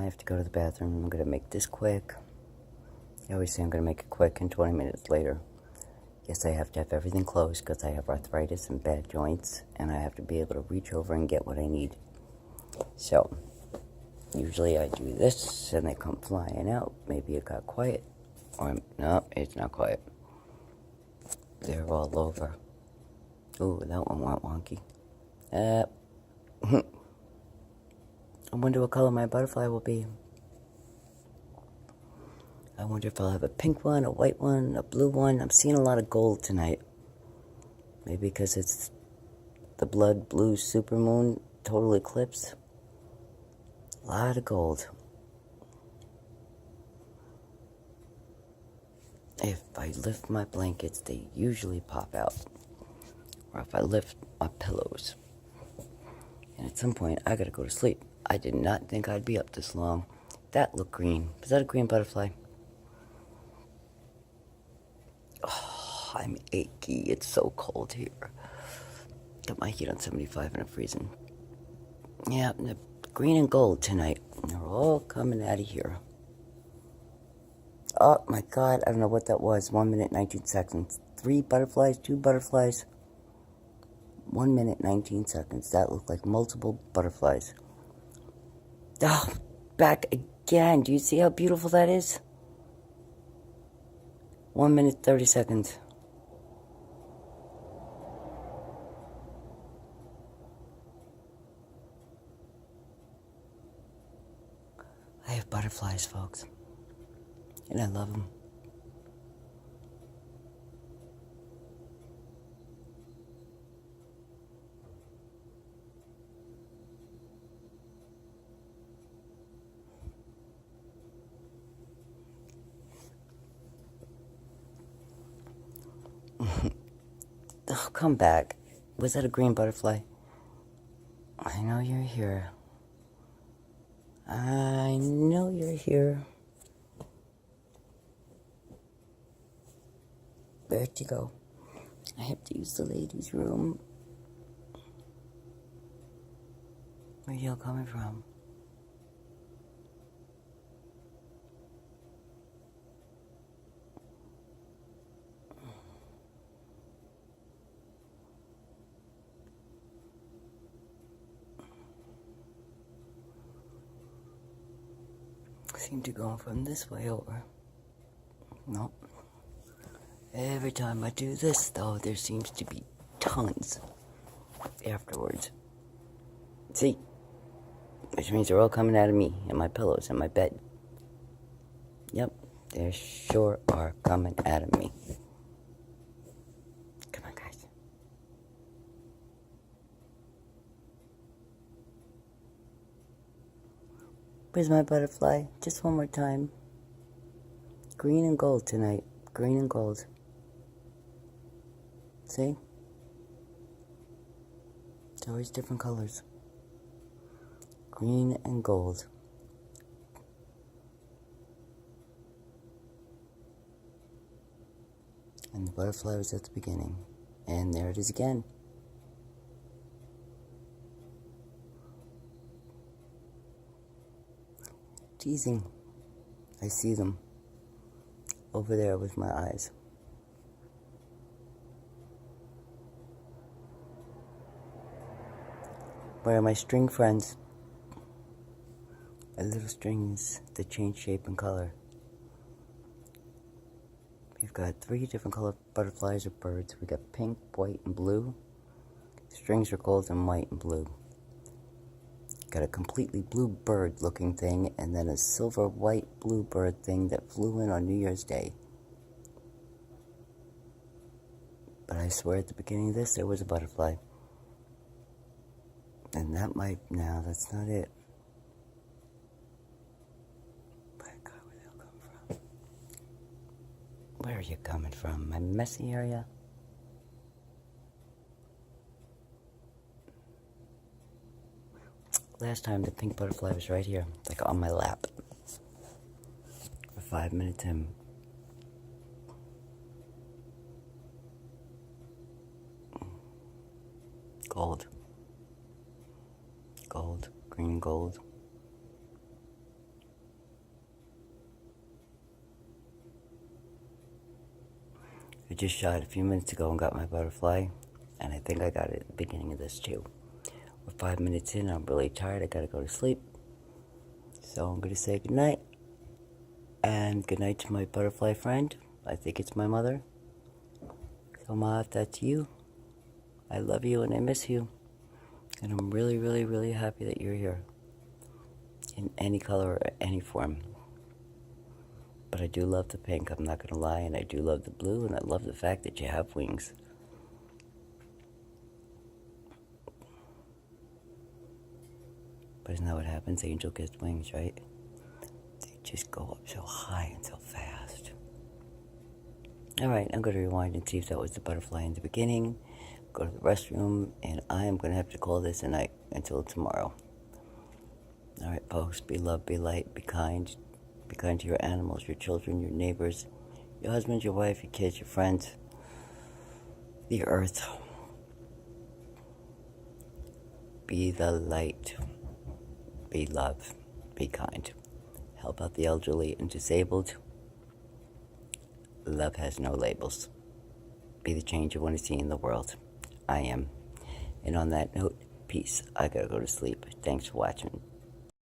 have to go to the bathroom. I'm going to make this quick. I always say I'm going to make it quick, and 20 minutes later. Yes, I have to have everything closed because I have arthritis and bad joints, and I have to be able to reach over and get what I need. So, usually I do this, and they come flying out. Maybe it got quiet. Or, no, it's not quiet. They're all over. Ooh, that one went wonky. I wonder what color my butterfly will be. I wonder if I'll have a pink one, a white one, a blue one. I'm seeing a lot of gold tonight. Maybe because it's the blood blue supermoon total eclipse. A lot of gold. If I lift my blankets, they usually pop out. Or if I lift my pillows. And at some point, I gotta go to sleep. I did not think I'd be up this long. That looked green. Was that a green butterfly? Oh, I'm achy. It's so cold here. Got my heat on 75 and I'm freezing. Yeah, the green and gold tonight. They're all coming out of here. Oh my God, I don't know what that was. 1 minute, 19 seconds. 3 butterflies, 2 butterflies. 1 minute, 19 seconds. That looked like multiple butterflies. Oh, back again. Do you see how beautiful that is? 1 minute, 30 seconds. I have butterflies, folks. And I love them. Oh, come back. Was that a green butterfly? I know you're here. I know you're here. Where'd you go? I have to use the ladies' room. Where are you coming from? Seem to go from this way over. Nope. Every time I do this, though, there seems to be tons afterwards. See? Which means they're all coming out of me and my pillows and my bed. Yep, they sure are coming out of me. Come on, guys. Where's my butterfly? Just one more time. Green and gold tonight. Green and gold. See? It's always different colors. Green and gold. And the butterfly was at the beginning. And there it is again. Teasing. I see them over there with my eyes. Where are my string friends? My little strings that change shape and color. We've got 3 different colored butterflies or birds. We got pink, white, and blue. The strings are gold and white and blue. Got a completely blue bird looking thing, and then a silver white blue bird thing that flew in on New Year's Day. But I swear at the beginning of this there was a butterfly. And that might, no, that's not it. But God, where the hell come from? Where are you coming from? My messy area? Last time the pink butterfly was right here, like on my lap. For 5 minutes in. Gold. Gold. Green gold. just shot a few minutes ago and got my butterfly, and I think I got it at the beginning of this too. We're 5 minutes in, I'm really tired, I gotta go to sleep. So I'm gonna say goodnight, and goodnight to my butterfly friend. I think it's my mother. So Ma, if that's you, I love you and I miss you. And I'm really, really, really happy that you're here. In any color or any form. But I do love the pink, I'm not gonna lie, and I do love the blue, and I love the fact that you have wings. But isn't that what happens? Angel gets wings, right? They just go up so high and so fast. Alright, I'm gonna rewind and see if that was the butterfly in the beginning. Go to the restroom, and I am gonna have to call this a night until tomorrow. Alright, folks, be love, be light, be kind. Be kind to your animals, your children, your neighbors, your husband, your wife, your kids, your friends, the earth. Be the light. Be love. Be kind. Help out the elderly and disabled. Love has no labels. Be the change you want to see in the world. I am. And on that note, peace. I gotta go to sleep. Thanks for watching.